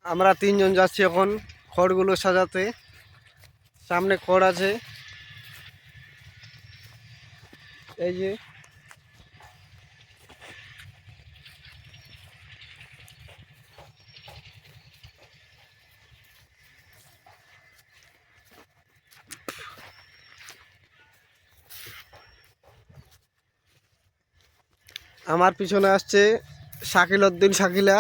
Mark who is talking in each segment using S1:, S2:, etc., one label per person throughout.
S1: আমরা তিনজন যাচ্ছি এখন খড়গুলো সাজাতে। সামনে খড় আছে, এই যে আমার পিছনে আসছে শাকিল উদ্দিন শাকিলা।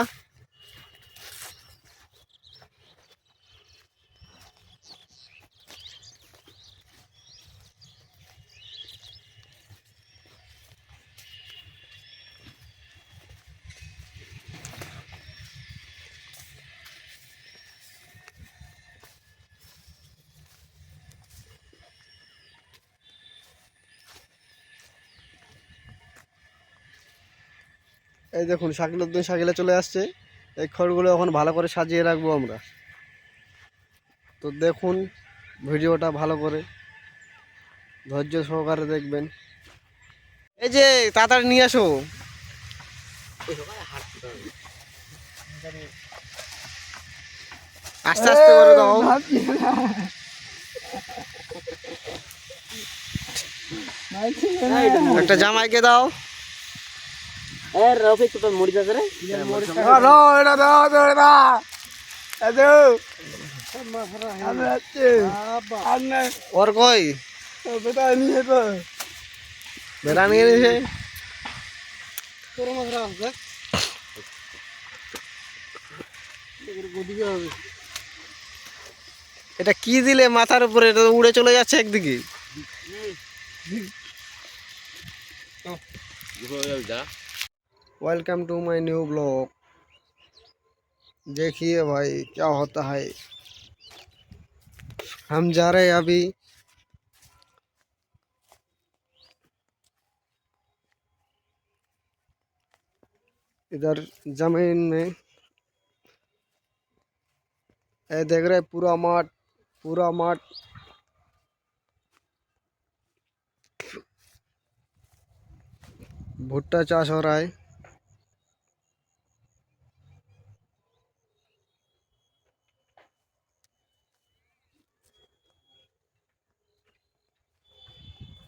S1: এই দেখুন শাকিল উদ্দিন শাকিলা চলে আসছে। এই খড়গুলো এখন ভালো করে সাজিয়ে রাখবো আমরা। তো দেখুন ভিডিওটা ভালো করে ধৈর্য সহকারে দেখবেন। এই যে তাড়াতাড়ি নিয়ে আসো। আস্তে আস্তে করে দাও। একটা জামাইকে দাও। ওর কই বেড়া নিয়ে নিছে। এটা কি দিলে মাথার উপরে? এটা তো উড়ে চলে যাচ্ছে একদিকে। Welcome to my new blog. देखिए भाई क्या होता है। हम जा रहे हैं अभी इधर जमीन में। ये देख रहे पूरा माठ, पूरा माठ भुट्टा चाष हो रहा है।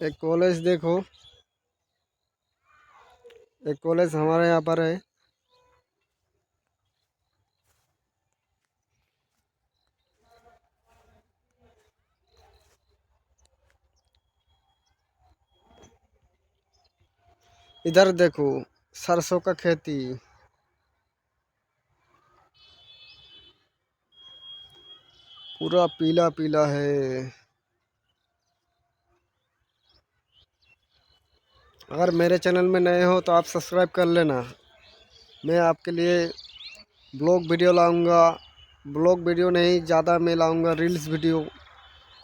S1: एक कॉलेज देखो, एक कॉलेज हमारे यहाँ पर है। इधर देखो सरसों का खेती, पूरा पीला पीला है। अगर मेरे चैनल में नए हो तो आप सब्सक्राइब कर लेना। मैं आपके लिए ब्लॉग वीडियो लाऊंगा। ब्लॉग वीडियो नहीं, ज़्यादा मैं लाऊंगा रील्स वीडियो,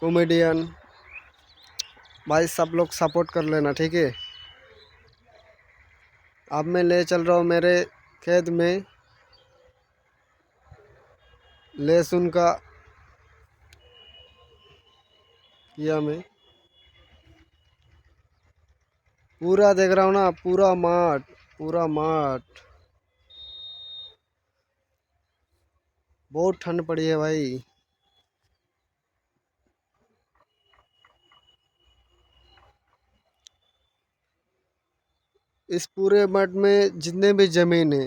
S1: कॉमेडियन। भाई सब लोग सपोर्ट कर लेना, ठीक है। अब मैं ले चल रहा हूँ मेरे खेत में लहसुन का किया मैं। पूरा देख रहा हूँ ना, पूरा माठ, पूरा माठ। बहुत ठंड पड़ी है भाई। इस पूरे मठ में जितने भी जमीन है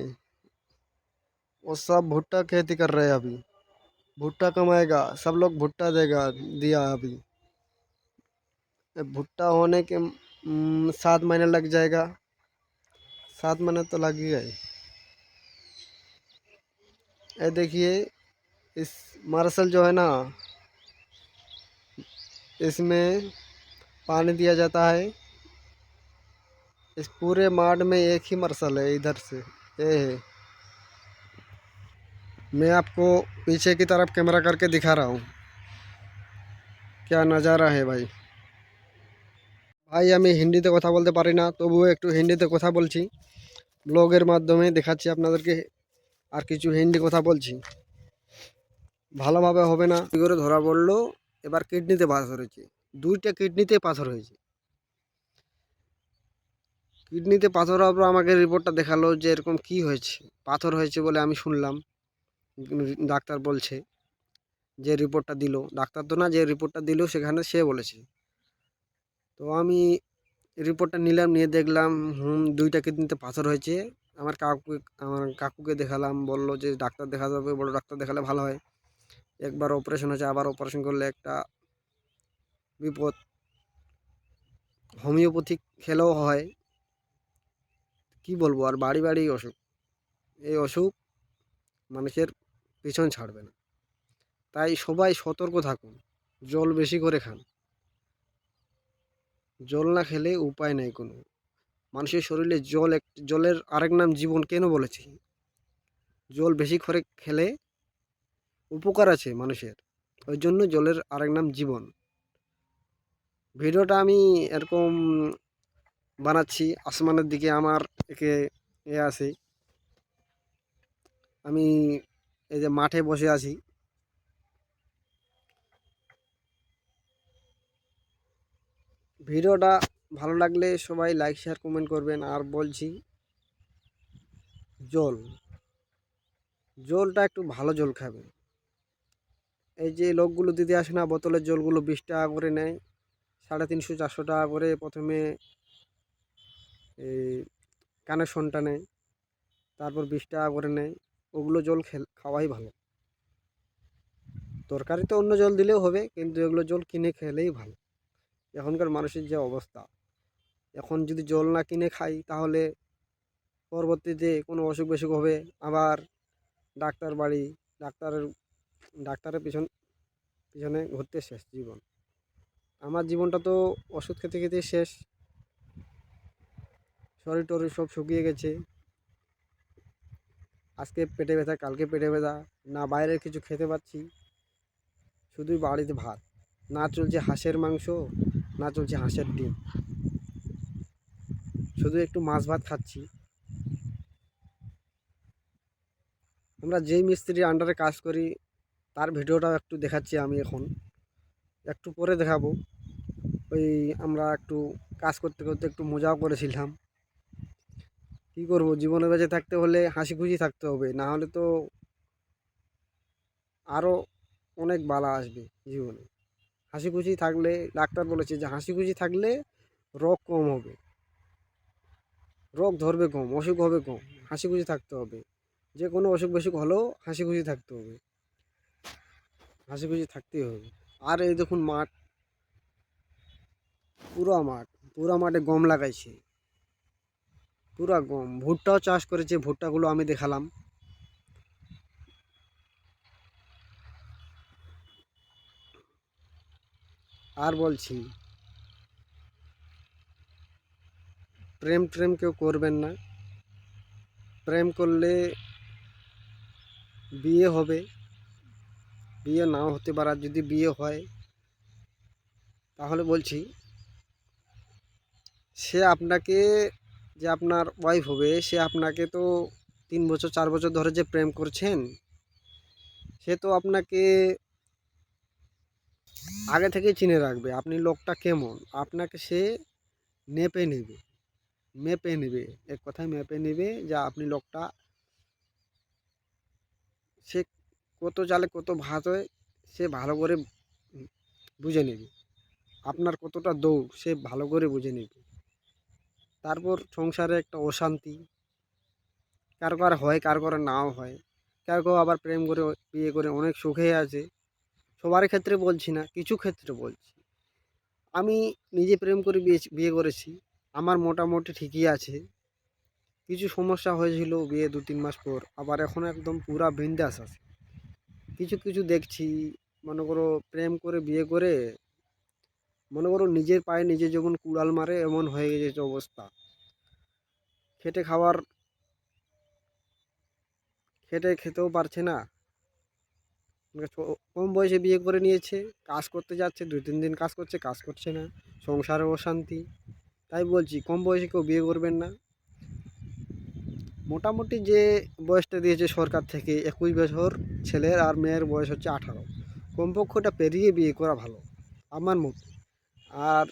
S1: वो सब भुट्टा खेती कर रहे हैं अभी। भुट्टा कमाएगा, सब लोग भुट्टा देगा, दिया अभी। भुट्टा होने के 7 महीने लग जाएगा। 7 महीने तो लग ही गए। ये देखिए इस मार्शल जो है ना, इसमें पानी दिया जाता है। इस पूरे माठ में एक ही मार्शल है, इधर से ये है। मैं आपको पीछे की तरफ कैमरा करके दिखा रहा हूँ, क्या नज़ारा है भाई। ভাই আমি হিন্দিতে কথা বলতে পারি না, তবুও একটু হিন্দিতে কথা বলছি। ব্লগের মাধ্যমে দেখাচ্ছি আপনাদেরকে। আর কিছু হিন্দি কথা বলছি, ভালোভাবে হবে না। কী করে ধরা পড়লো, এবার কিডনিতে পাথর হয়েছে, 2টা কিডনিতে পাথর হয়েছে। কিডনিতে পাথর হওয়ার পর আমাকে রিপোর্টটা দেখালো যে এরকম কি হয়েছে, পাথর হয়েছে বলে আমি শুনলাম। ডাক্তার বলছে, যে রিপোর্টটা দিল, ডাক্তার তো না, যে রিপোর্টটা দিল সেখানে সে বলেছে। তো আমি রিপোর্টটা নিলাম, নিয়ে দেখলাম দুইটা কিডনিতে পাথর হয়েছে। আমার কাকুকে দেখালাম, বললো যে ডাক্তার দেখাতে হবে, বড় ডাক্তার দেখালে ভালো হয়। একবার অপারেশন হয়েছে, আবার অপারেশন করলে একটা বিপদ। হোমিওপ্যাথিক খেলেও হয়, কি বলবো আর, বাড়ি বাড়ি অসুখ। এই অসুখ মানুষের পিছন ছাড়বে না। তাই সবাই সতর্ক থাকুন, জল বেশি করে খান। জল না খেলে উপায় নেই কোনো। মানুষের শরীরে জলের আরেক নাম জীবন কেন বলেছি? জল বেশি করে খেলে উপকার আছে মানুষের, ওই জন্য জলের আরেক নাম জীবন। ভিডিওটা আমি এরকম বানাচ্ছি, আসমানের দিকে আমার একে আছে, আমি এই যে মাঠে বসে আছি। ভিডিওটা ভালো লাগলে সবাই লাইক শেয়ার কমেন্ট করবেন। আর বলছি, জলটা একটু ভালো জল খাবেন। এই যে লোকগুলো দিতে আসে না, বোতলের জলগুলো 20 টাকা করে নেয়, 350-400 টাকা করে প্রথমে এই কানেকশনটা নেয়, তারপর 20 টাকা করে নেয়। ওগুলো জল খাওয়াই ভালো। তরকারিতে অন্য জল দিলেও হবে, কিন্তু এগুলো জল কিনে খেলেই ভালো। এখনকার মানুষের যে অবস্থা, এখন যদি জল না কিনে খাই তাহলে পরবর্তীতে কোনো অসুখ বিসুখ হবে, আবার ডাক্তার বাড়ি, ডাক্তারের ডাক্তারের পিছনে ঘুরতে শেষ জীবন। আমার জীবনটা তো ওষুধ খেতে খেতে শেষ, শরীর টরীর সব শুকিয়ে গেছে। আজকে পেটে ব্যথা, কালকে পেটে ব্যথা, না বাইরের কিছু খেতে পাচ্ছি, শুধুই বাড়িতে ভাত। না চলছে হাঁসের মাংস, না চলছে হাঁসের ডিম, শুধু একটু মাছ ভাত খাচ্ছি। আমরা যেই মিস্ত্রির আন্ডারে কাজ করি তার ভিডিওটাও একটু দেখাচ্ছি আমি এখন, একটু পরে দেখাবো। ওই আমরা একটু কাজ করতে করতে একটু মজাও করেছিলাম। কী করবো, জীবনে বেঁচে থাকতে হলে হাসি খুশি থাকতে হবে, না হলে তো আরও অনেক বালা আসবে জীবনে। হাসি খুশি থাকলে, ডাক্তার বলেছে যে হাসি খুশি থাকলে রোগ কম হবে, রোগ ধরবে কম, অসুখ হবে কম। হাসি খুশি থাকতে হবে, যে কোনো অসুখ বিসুখ হলেও হাসি খুশি থাকতে হবে, হাসি খুশি থাকতেই হবে। আর এই দেখুন মাঠ, পুরা মাঠে গম লাগাইছে, পুরা গম। ভুট্টাও চাষ করেছে, ভুট্টাগুলো আমি দেখালাম। আর বলছি, প্রেম ট্রেম কেউ করবেন না। প্রেম করলে বিয়ে হবে, বিয়ে নাও হতে পারে। আর যদি বিয়ে হয় তাহলে বলছি, সে আপনাকে, যে আপনার ওয়াইফ হবে, সে আপনাকে তো 3 বছর 4 বছর ধরে যে প্রেম করছেন, সে তো আপনাকে আগে থেকেই চিনে রাখবে আপনি লোকটা কেমন। আপনাকে সে মেপে নেবে, মেপে নেবে, এক কথায় মেপে নেবে যে আপনি লোকটা, সে কত চালে কত ভাত হয় সে ভালো করে বুঝে নেবে। আপনার কতটা দৌড় সে ভালো করে বুঝে নেবে। তারপর সংসারে একটা অশান্তি, কার কার হয়, কার কার নাও হয়। কেউ কেউ আবার প্রেম করে বিয়ে করে অনেক সুখে আছে। সবার ক্ষেত্রে বলছি না, কিছু ক্ষেত্রে বলছি। আমি নিজে প্রেম করে বিয়ে করেছি, আমার মোটামুটি ঠিকই আছে। কিছু সমস্যা হয়েছিল বিয়ে 2-3 মাস পর, আবার এখন একদম পুরা বিন্দাস আছে। কিছু কিছু দেখছি, মনে করো প্রেম করে বিয়ে করে, মনে করো নিজের পায়ে নিজে যখন কুড়াল মারে এমন হয়ে গেছে অবস্থা। খেটে খাওয়ার, খেটে খেতেও পারছে না। মানে কম বয়সে বিয়ে করে নিয়েছে, কাজ করতে যাচ্ছে, 2-3 দিন কাজ করছে, কাজ করছে না, সংসারে অশান্তি। তাই বলছি কম বয়সে কেউ বিয়ে করবেন না। মোটামুটি যে বয়সটা দিয়েছে সরকার থেকে 21 বছর, ছেলের আর মেয়ের বয়স হচ্ছে 18, কমপক্ষটা পেরিয়ে বিয়ে করা ভালো আমার মতে। আর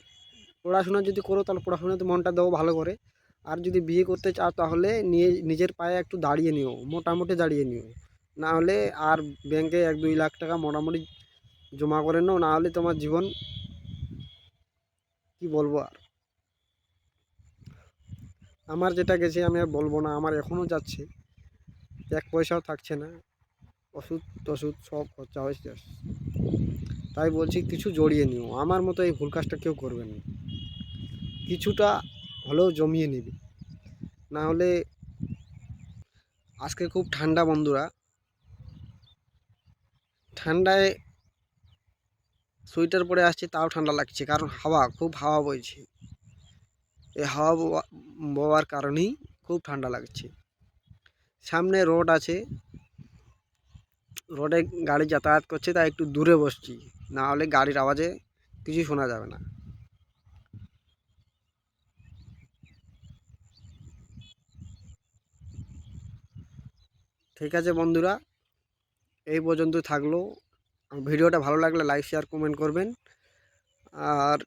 S1: পড়াশোনা যদি করো তাহলে পড়াশোনাতে মনটা দাও ভালো করে। আর যদি বিয়ে করতে চাও তাহলে নিজের পায়ে একটু দাঁড়িয়ে নিও, মোটামুটি দাঁড়িয়ে নিও। না হলে আর ব্যাংকে 1-2 লাখ টাকা মোটামুটি জমা করে নাও, না হলে তোমার জীবন কি বলবো আর। আমার যেটা গেছে আমি আর বলবো না, আমার এখনও যাচ্ছে, 1 পয়সাও থাকছে না, ওষুধ টষুধ সব খরচা হয়ে শেষ। তাই বলছি কিছু জড়িয়ে নিও, আমার মতো এই ভুল কাজটা কেউ করবে না, কিছুটা হলেও জমিয়ে নিবি। না হলে আজকে খুব ঠান্ডা বন্ধুরা, ঠান্ডায় সোয়েটার পরে আসছে তাও ঠান্ডা লাগছে, কারণ খুব হাওয়া বইছে। এই হাওয়া বওয়ার কারণেই খুব ঠান্ডা লাগছে। সামনে রোড আছে, রোডে গাড়ি যাতায়াত করছে, তাই একটু দূরে বসছি, না হলে গাড়ির আওয়াজে কিছু শোনা যাবে না। ঠিক আছে বন্ধুরা, এই পর্যন্ত থাকলো। ভিডিওটা ভালো লাগলে লাইক শেয়ার কমেন্ট করবেন, আর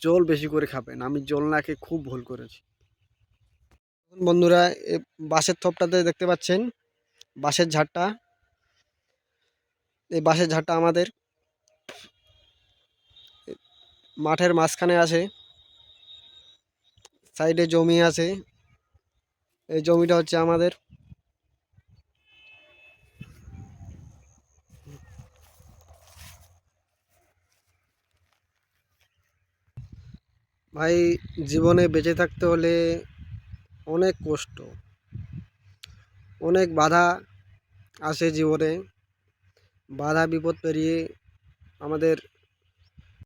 S1: জল বেশি করে খাবেন। আমি জল না খেয়ে খুব ভুল করেছি। বন্ধুরা, এই বাঁশের থোপটাতে দেখতে পাচ্ছেন বাঁশের ঝাড়টা, এই বাঁশের ঝাড়টা আমাদের মাঠের মাঝখানে আছে, সাইডে জমি আছে, এই জমিটা হচ্ছে আমাদের। ভাই, জীবনে বেঁচে থাকতে হলে অনেক কষ্ট, অনেক বাধা আসে জীবনে। বাধা বিপদ পেরিয়ে আমাদের